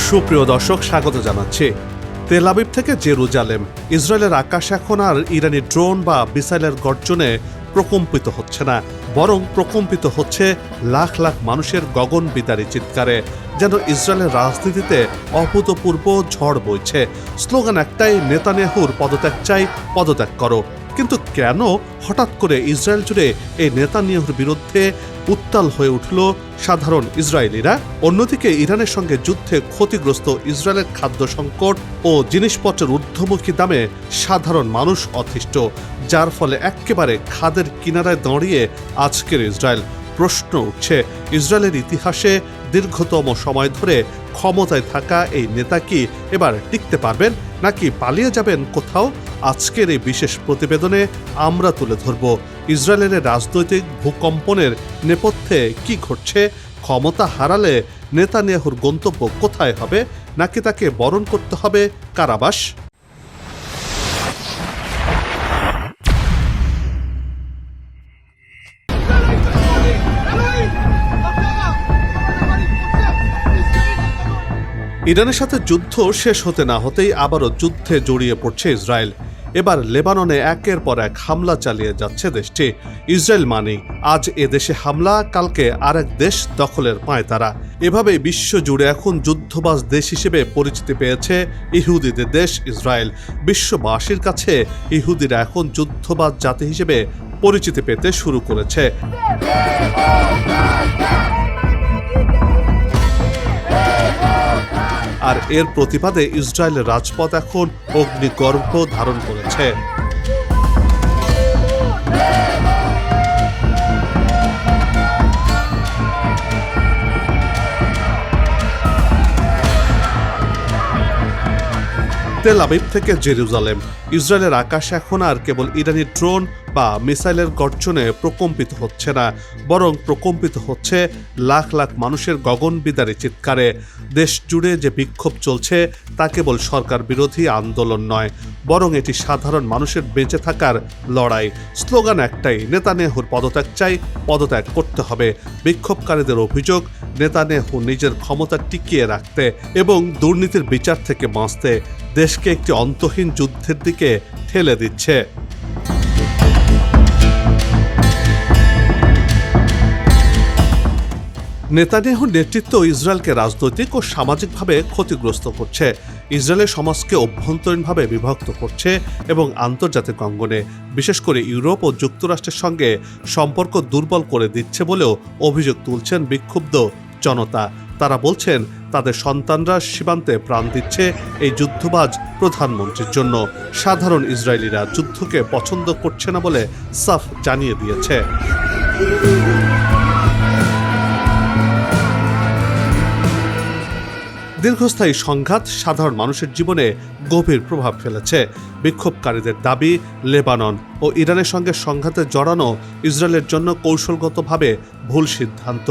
সুপ্রিয় দর্শক, স্বাগত জানাচ্ছি তেল আবিব থেকে জেরুজালেম। ইসরায়েলের আকাশ এখন আর ইরানি ড্রোন বা মিসাইলের গর্জনে প্রকম্পিত হচ্ছে না, বরং প্রকম্পিত হচ্ছে লাখ লাখ মানুষের গগন বিদারী চিৎকারে। যেন ইসরায়েলের রাজনীতিতে অভূতপূর্ব ঝড় বইছে। স্লোগান একটাই, নেতানিয়াহুর পদত্যাগ চাই, পদত্যাগ করো। কিন্তু কেন হঠাৎ করে ইসরায়েল জুড়ে এই নেতানিয়াহুর বিরুদ্ধে উত্তাল হয়ে উঠল সাধারণ ইসরায়েলিরা? অন্যদিকে ইরানের সঙ্গে যুদ্ধে ক্ষতিগ্রস্ত ইসরায়েলের খাদ্য সংকট ও জিনিসপত্রের ঊর্ধ্বমুখী দামে সাধারণ মানুষ অতিষ্ঠ, যার ফলে একেবারে খাদের কিনারায় দাঁড়িয়ে আজকের ইসরায়েল। প্রশ্ন উঠছে, ইসরায়েলের ইতিহাসে দীর্ঘতম সময় ধরে ক্ষমতায় থাকা এই নেতা কি এবার টিকতে পারবেন, নাকি পালিয়ে যাবেন কোথাও? আজকের এই বিশেষ প্রতিবেদনে আমরা তুলে ধরব ইসরায়েলের রাজনৈতিক ভূকম্পনের নেপথ্যে কি ঘটছে, ক্ষমতা হারালে নেতানিয়াহুর গন্তব্য কোথায় হবে, নাকি তাকে বরণ করতে হবে কারাবাস। ইরানের সাথে যুদ্ধ শেষ হতে না হতেই আবারও যুদ্ধে জড়িয়ে পড়ছে ইসরায়েল। এবার লেবাননে একের পর এক হামলা চালিয়ে যাচ্ছে দেশটি। ইসরায়েল মানেই আজ এদেশে হামলা, কালকে আরেক দেশ দখলের পায়তারা। এভাবেই বিশ্ব জুড়ে এখন যুদ্ধবাজ দেশ হিসেবে পরিচিতি পেয়েছে ইহুদিদের দেশ ইসরায়েল। বিশ্ববাসীর কাছে ইহুদিরা এখন যুদ্ধবাজ জাতি হিসেবে পরিচিতি পেতে শুরু করেছে। আর এর প্রতিবাদে ইসরায়েলের রাজপথ এখন অগ্নিগর্ভ ধারণ করেছে। তেল আবিব থেকে জেরুজালেম। ইসরায়েলের আকাশ এখন আর কেবল ইরানি ড্রোন বা মিসাইলের গর্জনে প্রকম্পিত হচ্ছে না, বরং প্রকম্পিত হচ্ছে লাখ লাখ মানুষের গগন বিদারী চিৎকারে। দেশ জুড়ে যে বিক্ষোভ চলছে তা কেবল সরকার বিরোধী আন্দোলন নয়, বরং এটি সাধারণ মানুষের বেঁচে থাকার লড়াই। স্লোগান একটাই, নেতানিয়াহুর পদত্যাগ চাই, পদত্যাগ করতে হবে। বিক্ষোভকারীদের অভিযোগ, নেতানিয়াহু নিজের ক্ষমতা টিকিয়ে রাখতে এবং দুর্নীতির বিচার থেকে বাঁচতে দেশকে একটি অন্তহীন যুদ্ধের দিকে ঠেলে দিচ্ছে। নেতানিয়াহুর নেতৃত্ব ইসরায়েলকে রাজনৈতিক ও সামাজিকভাবে ক্ষতিগ্রস্ত করছে, ইসরায়েলের সমাজকে অভ্যন্তরীণভাবে বিভক্ত করছে এবং আন্তর্জাতিক অঙ্গনে, বিশেষ করে ইউরোপ ও যুক্তরাষ্ট্রের সঙ্গে সম্পর্ক দুর্বল করে দিচ্ছে বলেও অভিযোগ তুলছেন বিক্ষুব্ধ জনতা। তারা বলছেন তাদের সন্তানরা সীমান্তে প্রাণ দিচ্ছে এই যুদ্ধবাজ প্রধানমন্ত্রীর জন্য। সাধারণ ইসরায়েলিরা যুদ্ধকে পছন্দ করছে না বলে সাফ জানিয়ে দিয়েছে। দীর্ঘস্থায়ী সংঘাত সাধারণ মানুষের জীবনে গভীর প্রভাব ফেলেছে। বিক্ষোভকারীদের দাবি, লেবানন ও ইরানের সঙ্গে সংঘাতে জড়ানো ইসরায়েলের জন্য কৌশলগতভাবে ভুল সিদ্ধান্ত।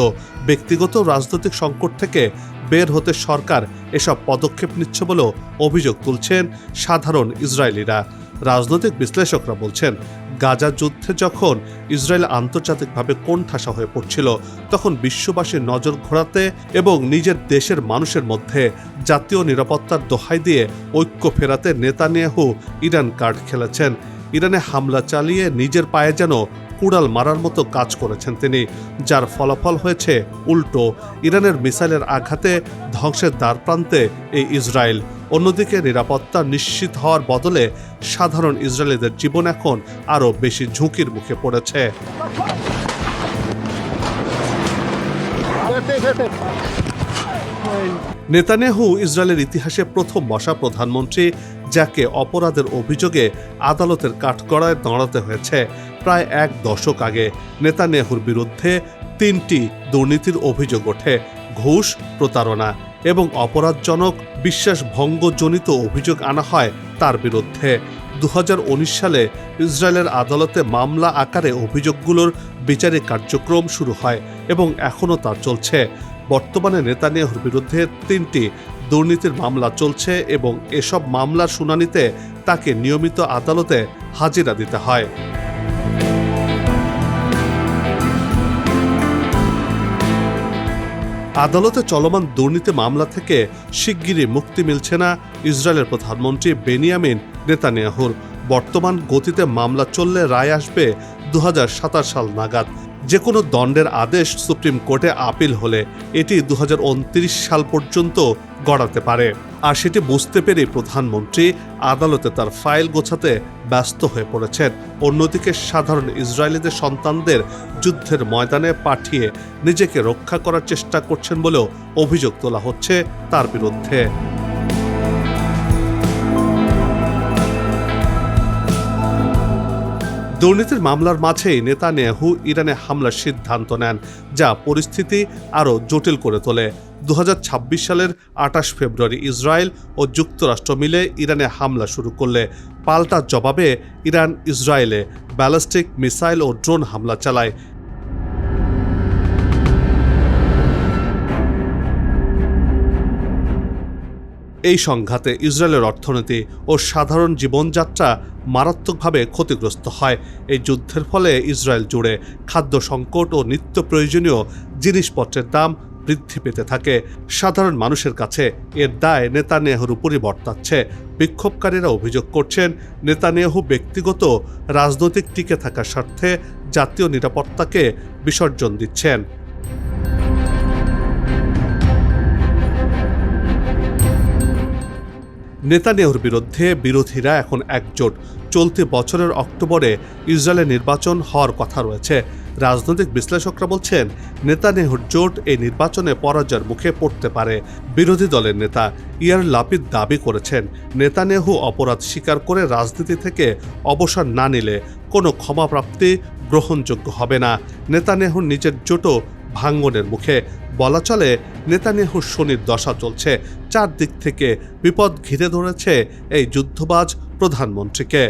ব্যক্তিগত রাজনৈতিক সংকট থেকে বের হতে সরকার এসব পদক্ষেপ নিচ্ছে বলেও অভিযোগ তুলছেন সাধারণ ইসরায়েলিরা। রাজনৈতিক বিশ্লেষকরা বলছেন, গাজা যুদ্ধে যখন ইসরায়েল আন্তর্জাতিকভাবে কোণঠাসা হয়ে পড়ছিল, তখন বিশ্ববাসীর নজর ঘোরাতে এবং নিজের দেশের মানুষের মধ্যে জাতীয় নিরাপত্তার দোহাই দিয়ে ঐক্য ফেরাতে নেতানিয়াহু ইরান কার্ড খেলেছেন। ইরানে হামলা চালিয়ে নিজের পায়ে যেন কুড়াল মারার মতো কাজ করেছেন তিনি, যার ফলাফল হয়েছে উল্টো। ইরানের মিসাইলের আঘাতে ধ্বংসের দ্বারপ্রান্তে এই ইসরায়েল। অন্যদিকে নিরাপত্তা নিশ্চিত হওয়ার বদলে সাধারণ ইসরায়েলিদের জীবন এখন আরও বেশি ঝুঁকির মুখে পড়েছে। নেতানিয়াহু ইসরায়েলের ইতিহাসে প্রথম বসা প্রধানমন্ত্রী, যাকে অপরাধের অভিযোগে আদালতের কাঠগড়ায় দাঁড়াতে হয়েছে। প্রায় এক দশক আগে নেতানিয়াহুর বিরুদ্ধে ৩টি দুর্নীতির অভিযোগ ওঠে। ঘুষ, প্রতারণা এবং অপরাধজনক বিশ্বাসভঙ্গজনিত অভিযোগ আনা হয় তার বিরুদ্ধে। ২০১৯ সালে ইসরায়েলের আদালতে মামলা আকারে অভিযোগগুলোর বিচারিক কার্যক্রম শুরু হয় এবং এখনও তা চলছে। বর্তমানে নেতানিয়াহুর বিরুদ্ধে ৩টি দুর্নীতির মামলা চলছে এবং এসব মামলার শুনানিতে তাকে নিয়মিত আদালতে হাজিরা দিতে হয়। আদালতে চলমান দুর্নীতি মামলা থেকে শিগগিরই মুক্তি মিলছে না ইসরায়েলের প্রধানমন্ত্রী বেনিয়ামিন নেতানিয়াহুর। বর্তমান গতিতে মামলা চললে রায় আসবে 2027 সাল নাগাদ। যে কোনো দণ্ডের আদেশ সুপ্রিম কোর্টে আপিল হলে এটি 2029 সাল পর্যন্ত গড়াতে পারে। আর সেটি বুঝতে পেরে প্রধানমন্ত্রী আদালতে তার ফাইল গোছাতে ব্যস্ত হয়ে পড়েছেন। অন্যদিকে সাধারণ ইসরায়েলিদের সন্তানদের যুদ্ধের ময়দানে পাঠিয়ে নিজেকে রক্ষা করার চেষ্টা করছেন বলেও অভিযোগ তোলা হচ্ছে তার বিরুদ্ধে। দুর্নীতির মামলার মাঝেই নেতানিয়াহু ইরানে হামলার সিদ্ধান্ত নেন, যা পরিস্থিতি আরও জটিল করে তোলে। 2026 সালের 28 ফেব্রুয়ারি ইসরায়েল ও যুক্তরাষ্ট্র মিলে ইরানে হামলা শুরু করলে পাল্টা জবাবে ইরান ইসরায়েলে ব্যালিস্টিক মিসাইল ও ড্রোন হামলা চালায়। এই সংঘাতে ইসরায়েলের অর্থনীতি ও সাধারণ জীবনযাত্রা মারাত্মকভাবে ক্ষতিগ্রস্ত হয়। এই যুদ্ধের ফলে ইসরায়েল জুড়ে খাদ্য সংকট ও নিত্য প্রয়োজনীয় জিনিসপত্রের দাম বৃদ্ধি পেতে থাকে। সাধারণ মানুষের কাছে এর দায় নেতানিয়াহুর উপরই বর্তাচ্ছে। বিক্ষোভকারীরা অভিযোগ করছেন, নেতানিয়াহু ব্যক্তিগত রাজনৈতিক টিকে থাকার স্বার্থে জাতীয় নিরাপত্তাকে বিসর্জন দিচ্ছেন। নেতানিয়াহুর বিরুদ্ধে বিরোধীরা এখন একজোট। চলতি বছরের অক্টোবরে ইসরায়েলে নির্বাচন হওয়ার কথা রয়েছে। রাজনৈতিক বিশ্লেষকরা বলছেন, নেতানিয়াহুর জোট এই নির্বাচনে পরাজয়ের মুখে পড়তে পারে। বিরোধী দলের নেতা ইয়ার লাপিদ দাবি করেছেন, নেতানিয়াহু অপরাধ স্বীকার করে রাজনীতি থেকে অবসর না নিলে কোনো ক্ষমাপ্রাপ্তি গ্রহণযোগ্য হবে না। নেতানিয়াহুর নিজের জোটও ভাঙ্গনের মুখে। বলা চলে, নেতানিয়াহুর শনির দশা চলছে। চারদিক থেকে বিপদ ঘিরে ধরেছে এই যুদ্ধবাজ প্রধানমন্ত্রীকে।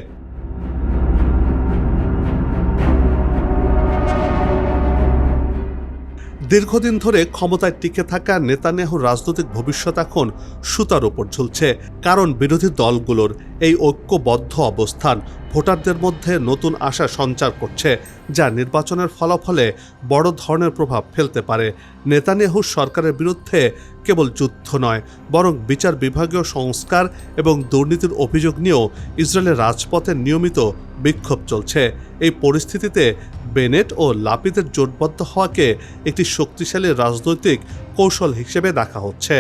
দীর্ঘদিন ধরে ক্ষমতায় টিকে থাকা নেতানিয়াহুর রাজনৈতিক ভবিষ্যৎ এখন সুতার উপর ঝুলছে। কারণ বিরোধী দলগুলোর এই ঐক্যবদ্ধ অবস্থান ভোটারদের মধ্যে নতুন আশা সঞ্চার করছে, যা নির্বাচনের ফলাফলে বড় ধরনের প্রভাব ফেলতে পারে। নেতানিয়াহুর সরকারের বিরুদ্ধে কেবল যুদ্ধ নয়, বরং বিচার বিভাগীয় সংস্কার এবং দুর্নীতির অভিযোগ নিয়েও ইসরায়েলের রাজপথে নিয়মিত বিক্ষোভ চলছে। এই পরিস্থিতিতে বেনেট ও লাপিদের জোটবদ্ধ হওয়াকে একটি শক্তিশালী রাজনৈতিক কৌশল হিসেবে দেখা হচ্ছে।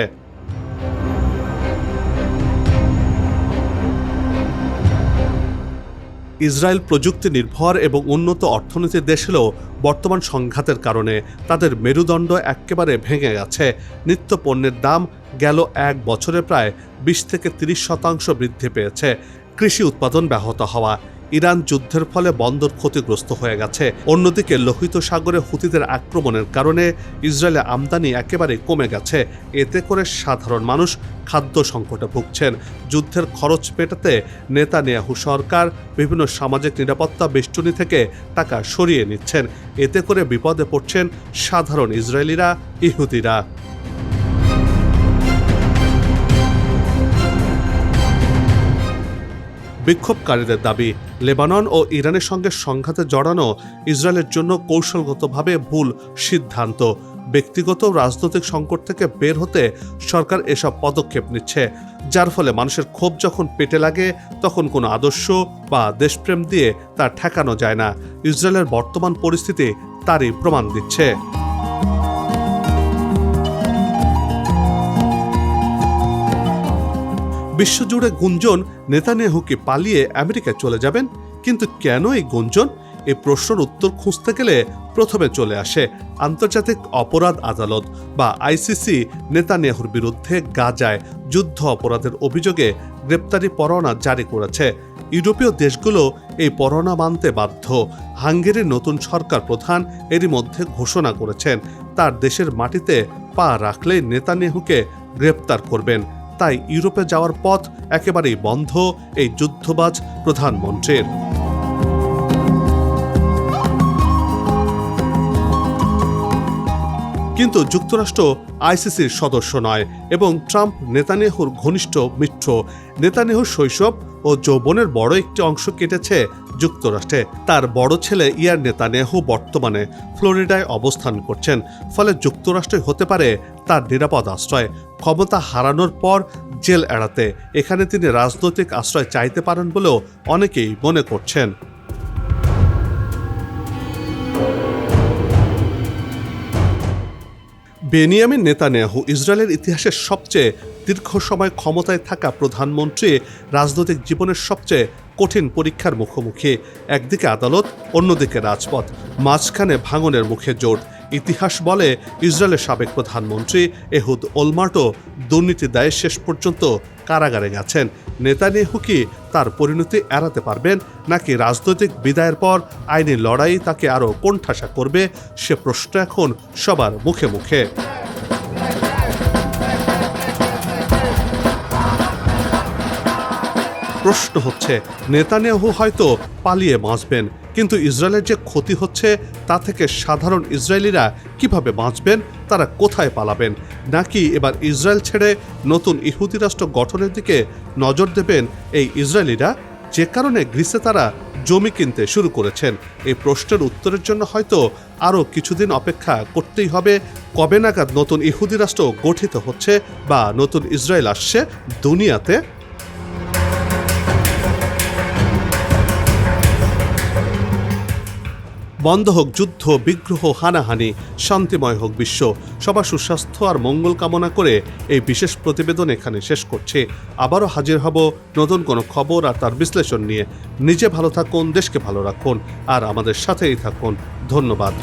ইসরায়েল প্রযুক্তি নির্ভর এবং উন্নত অর্থনীতির দেশ হলেও বর্তমান সংঘাতের কারণে তাদের মেরুদণ্ড একেবারে ভেঙে গেছে। নিত্য পণ্যের দাম গেল এক বছরে প্রায় 20 থেকে 30% বৃদ্ধি পেয়েছে। কৃষি উৎপাদন ব্যাহত হওয়া, ইরান যুদ্ধের ফলে বন্দর ক্ষতিগ্রস্ত হয়ে গেছে। অন্যদিকে লোহিত সাগরে হুতিদের আক্রমণের কারণে ইসরায়েলে আমদানি একেবারে কমে গেছে। এতে করে সাধারণ মানুষ খাদ্য সংকটে ভুগছেন। যুদ্ধের খরচ মেটাতে নেতানিয়াহু সরকার বিভিন্ন সামাজিক নিরাপত্তা বেষ্টনী থেকে টাকা সরিয়ে নিচ্ছেন। এতে করে বিপদে পড়ছেন সাধারণ ইসরায়েলিরা, ইহুদিরা। বিক্ষোভকারীদের দাবি, লেবানন ও ইরানের সঙ্গে সংঘাতে জড়ানো ইসরায়েলের জন্য কৌশলগতভাবে ভুল সিদ্ধান্ত। ব্যক্তিগত রাজনৈতিক সংকট থেকে বের হতে সরকার এসব পদক্ষেপ নিচ্ছে, যার ফলে মানুষের ক্ষোভ যখন পেটে লাগে তখন কোনো আদর্শ বা দেশপ্রেম দিয়ে তা ঠেকানো যায় না। ইসরায়েলের বর্তমান পরিস্থিতি তারই প্রমাণ দিচ্ছে। বিশ্বজুড়ে গুঞ্জন, নেতানিয়াহু কি পালিয়ে আমেরিকায় চলে যাবেন? কিন্তু কেন এই গুঞ্জন? এই প্রশ্নের উত্তর খুঁজতে গেলে প্রথমে চলে আসে আন্তর্জাতিক অপরাধ আদালত বা আইসিসি নেতানিয়াহুর বিরুদ্ধে গাজায় যুদ্ধ অপরাধের অভিযোগে গ্রেপ্তারি পরোয়ানা জারি করেছে। ইউরোপীয় দেশগুলো এই পরোয়ানা মানতে বাধ্য। হাঙ্গেরির নতুন সরকার প্রধান এরই মধ্যে ঘোষণা করেছেন, তার দেশের মাটিতে পা রাখলেই নেতানিয়াহুকে গ্রেপ্তার করবেন। তাই ইউরোপে যাওয়ার পথ একেবারেই বন্ধ এই যুদ্ধবাজ প্রধানমন্ত্রীর। কিন্তু যুক্তরাষ্ট্র আইসিসির সদস্য নয় এবং ট্রাম্প নেতানিয়াহুর ঘনিষ্ঠ মিত্র। নেতানিয়াহুর শৈশব ও যৌবনের বড় একটি অংশ কেটেছে যুক্তরাষ্ট্রে। তার বড় ছেলে ইয়ার নেতানিয়াহু বর্তমানে ফ্লোরিডায় অবস্থান করছেন, ফলে যুক্তরাষ্ট্রই হতে পারে তার নিরাপদ আশ্রয়। ক্ষমতা হারানোর পর জেল এড়াতে এখানে তিনি রাজনৈতিক আশ্রয় চাইতে পারেন বলেও অনেকেই মনে করছেন। বেনিয়ামিন নেতানিয়াহু ইসরায়েলের ইতিহাসের সবচেয়ে দীর্ঘ সময় ক্ষমতায় থাকা প্রধানমন্ত্রী, রাজনৈতিক জীবনের সবচেয়ে কঠিন পরীক্ষার মুখোমুখি। একদিকে আদালত, অন্যদিকে রাজপথ, মাঝখানে ভাঙনের মুখে জোট। ইতিহাস বলে ইসরায়েলের সাবেক প্রধানমন্ত্রী এহুদ ওলমার্টও দুর্নীতি দায়ে শেষ পর্যন্ত কারাগারে গেছেন। নেতানিয়াহু কি তার পরিণতি এড়াতে পারবেন, নাকি রাজনৈতিক বিদায়ের পর আইনি লড়াই তাকে আরও কোণঠাসা করবে, সে প্রশ্ন এখন সবার মুখে মুখে। প্রশ্ন হচ্ছে, নেতানিয়াহু হয়তো পালিয়ে বাঁচবেন, কিন্তু ইসরায়েলের যে ক্ষতি হচ্ছে তা থেকে সাধারণ ইসরায়েলিরা কিভাবে বাঁচবেন, তারা কোথায় পালাবেন? নাকি এবার ইসরায়েল ছেড়ে নতুন ইহুদি রাষ্ট্র গঠনের দিকে নজর দেবেন এই ইসরায়েলিরা, যে কারণে গ্রিসে তারা জমি কিনতে শুরু করেছেন? এই প্রশ্নের উত্তরের জন্য হয়তো আরও কিছুদিন অপেক্ষা করতেই হবে। কবে নাগাদ নতুন ইহুদি রাষ্ট্র গঠিত হচ্ছে বা নতুন ইসরায়েল আসছে দুনিয়াতে? বন্ধ হোক যুদ্ধ, বিগ্রহ, হানাহানি, শান্তিময় হোক বিশ্ব। সবার সুস্বাস্থ্য আর মঙ্গল কামনা করে এই বিশেষ প্রতিবেদন এখানে শেষ করছি। আবারও হাজির হব নতুন কোনো খবর আর তার বিশ্লেষণ নিয়ে। নিজে ভালো থাকুন, দেশকে ভালো রাখুন আর আমাদের সাথেই থাকুন। ধন্যবাদ।